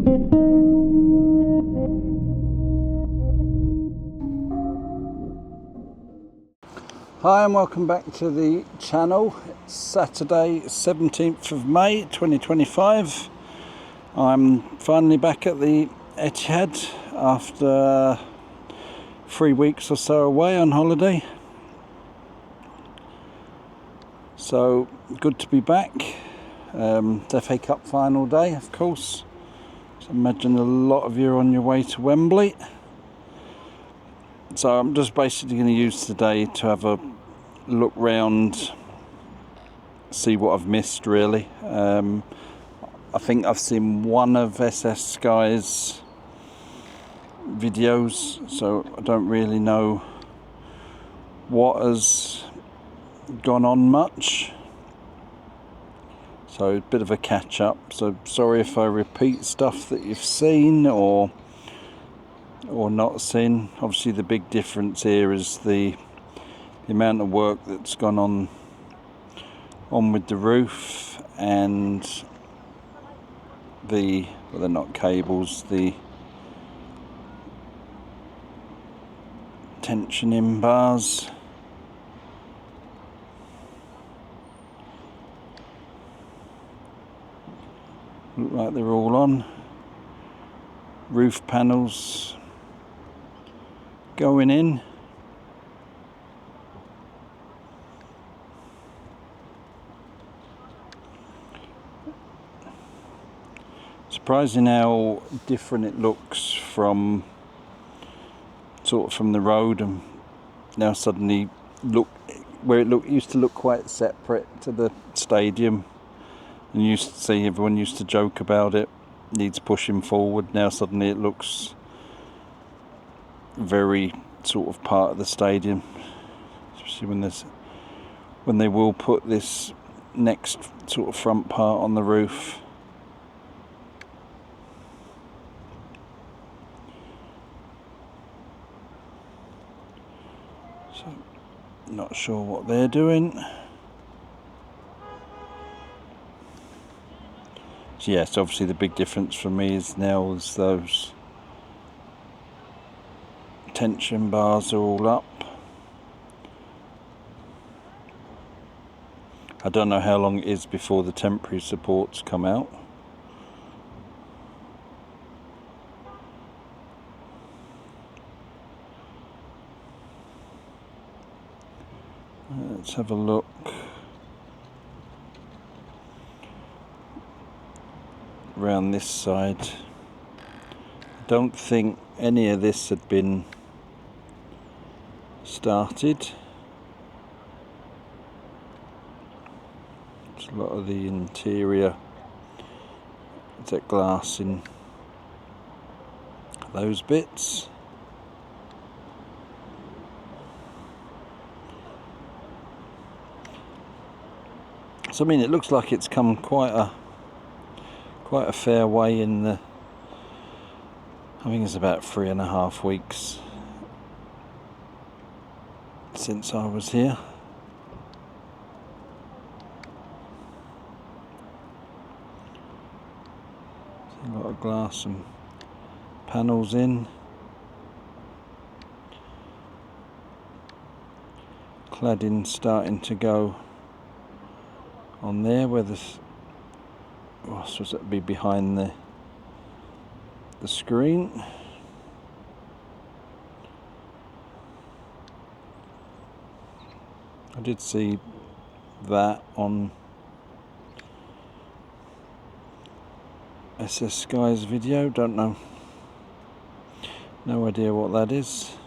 Hi and welcome back to the channel. It's Saturday 17th of May 2025. I'm finally back at the Etihad after 3 weeks or so away on holiday. So good to be back. FA Cup final day, of course. So I imagine a lot of you are on your way to Wembley. So I'm just basically going to use today to have a look round, see what I've missed really. I think I've seen one of SS Sky's videos, so I don't really know what has gone on much. So a bit of a catch up, so sorry if I repeat stuff that you've seen or not seen. Obviously the big difference here is the amount of work that's gone on with the roof and well, they're not cables, the tensioning bars. Look like they're all on. Roof panels going in. Surprising how different it looks from the road, and now suddenly where it used to look quite separate to the stadium, and everyone used to joke about it needs pushing forward. Now suddenly it looks very sort of part of the stadium, especially when they will put this next sort of front part on the roof. So not sure what they're doing. So yes, obviously the big difference for me is now is those tension bars are all up. I don't know how long it is before the temporary supports come out. Let's have a look. Around this side. I don't think any of this had been started. There's a lot of the interior, is that glass in those bits. So I mean, it looks like it's come quite a fair way in the, I think it's about 3.5 weeks since I was here. A lot of glass and panels in. Cladding starting to go on there where this, I suppose that would be behind the screen. I did see that on SS Sky's video, don't know, no idea what that is.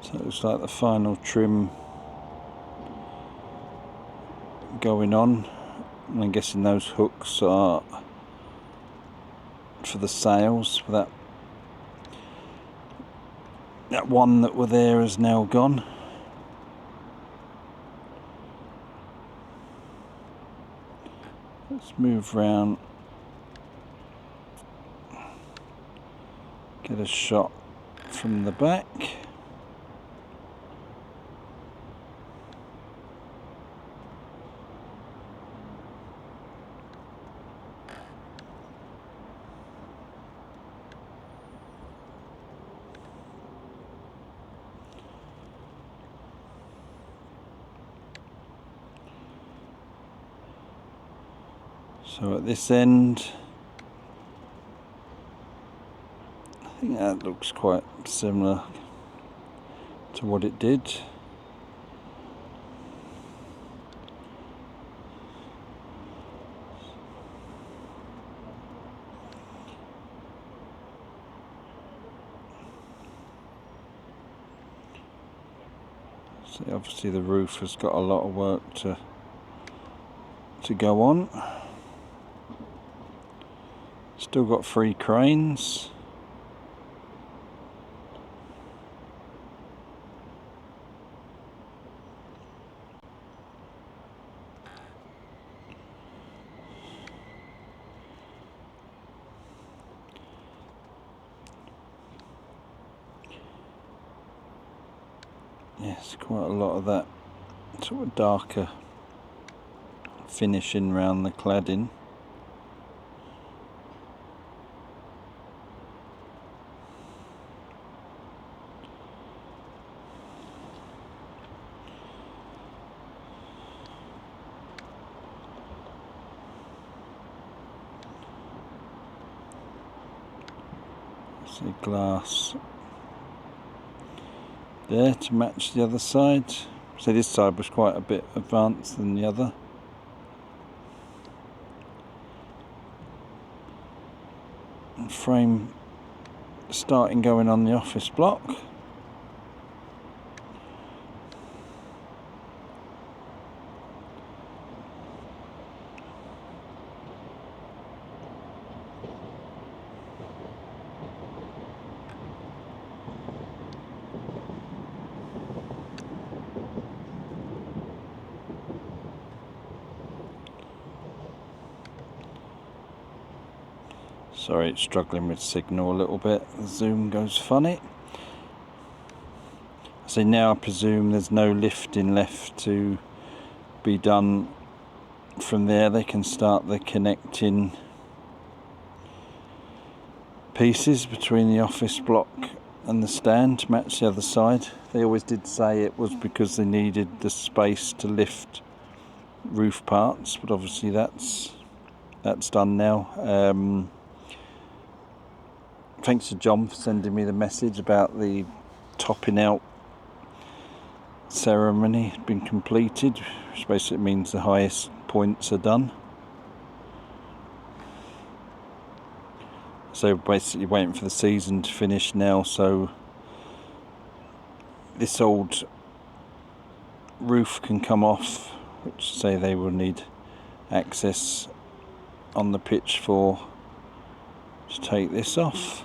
So it looks like the final trim going on. And I'm guessing those hooks are for the sails. That one that were there is now gone. Let's move round, get a shot from the back. So at this end, I think that looks quite similar to what it did. So obviously the roof has got a lot of work to go on. Still got 3 cranes. Yes, quite a lot of that sort of darker finishing around the cladding. See glass there to match the other side. So this side was quite a bit advanced than the other. And frame starting going on the office block. Sorry, it's struggling with signal a little bit. The zoom goes funny. So now I presume there's no lifting left to be done from there. They can start the connecting pieces between the office block and the stand to match the other side. They always did say it was because they needed the space to lift roof parts, but obviously that's done now. Thanks to John for sending me the message about the topping out ceremony has been completed, which basically means the highest points are done. So basically waiting for the season to finish now, so this old roof can come off, which say they will need access on the pitch for to take this off.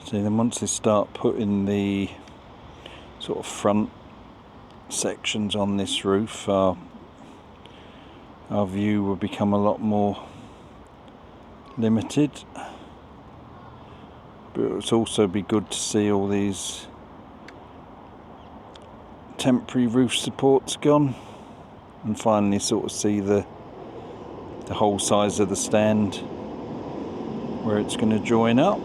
So then once they start putting the sort of front sections on this roof, our view will become a lot more limited. But it would also be good to see all these temporary roof supports gone and finally sort of see the whole size of the stand where it's going to join up.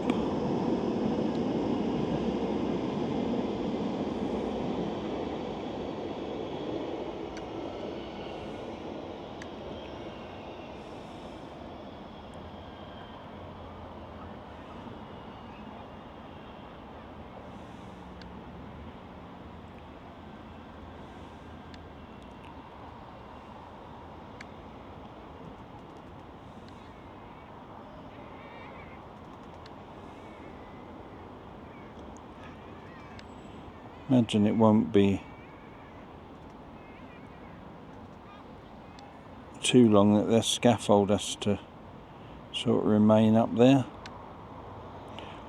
Imagine it won't be too long that their scaffold has to sort of remain up there,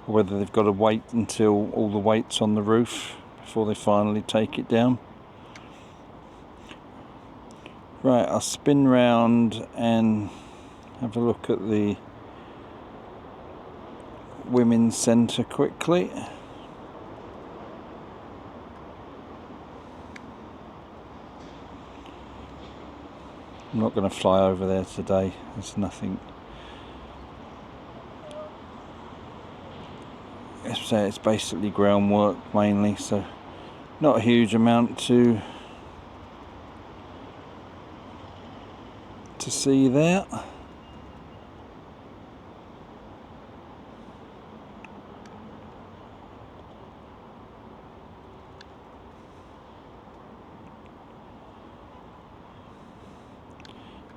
or whether they've got to wait until all the weight's on the roof before they finally take it down. Right, I'll spin round and have a look at the women's centre quickly. I'm not going to fly over there today, there's nothing. It's basically groundwork mainly, so not a huge amount to see there.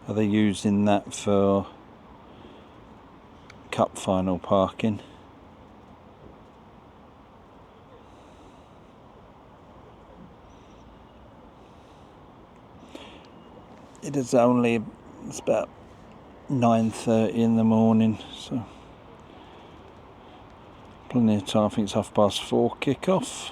Are they using that for cup final parking? It's about 9:30 in the morning, so plenty of time. I think it's 4:30 kick-off.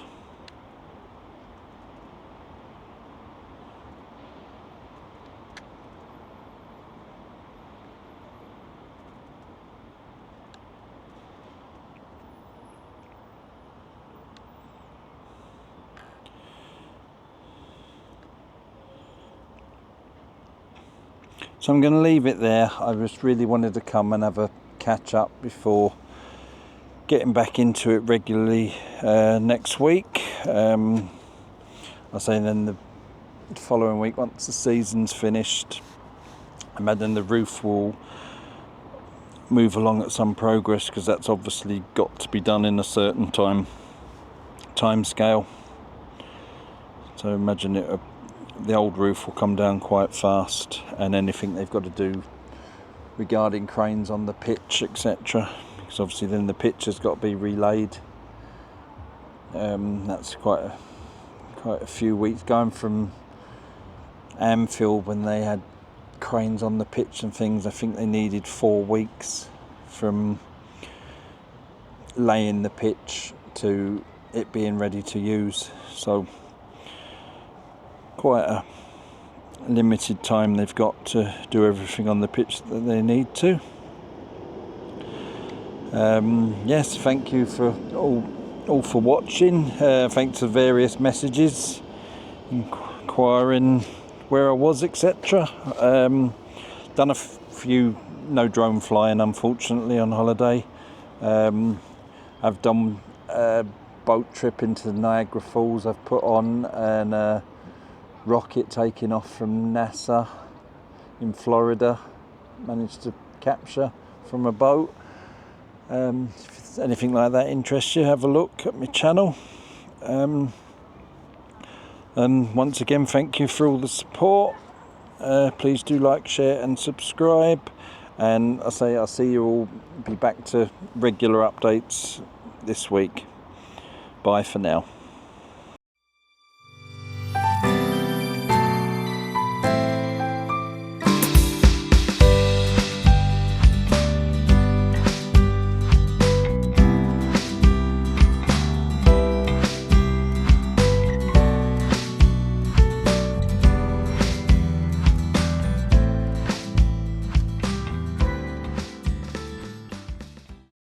So I'm going to leave it there. I just really wanted to come and have a catch up before getting back into it regularly next week. I'll say then the following week, once the season's finished, I imagine the roof will move along at some progress, because that's obviously got to be done in a certain time scale. So imagine the old roof will come down quite fast, and anything they've got to do regarding cranes on the pitch, etc., because obviously then the pitch has got to be relayed. That's quite a few weeks, going from Anfield when they had cranes on the pitch and things. I think they needed 4 weeks from laying the pitch to it being ready to use, so quite a limited time they've got to do everything on the pitch that they need to. Yes, thank you for all for watching. Thanks for various messages inquiring where I was, etc. Done a few no drone flying, unfortunately, on holiday. I've done a boat trip into Niagara Falls I've put on, and rocket taking off from NASA in Florida, managed to capture from a boat. If anything like that interests you, have a look at my channel. And once again, thank you for all the support. Please do like, share and subscribe, and I'll see you all, be back to regular updates this week. Bye for now.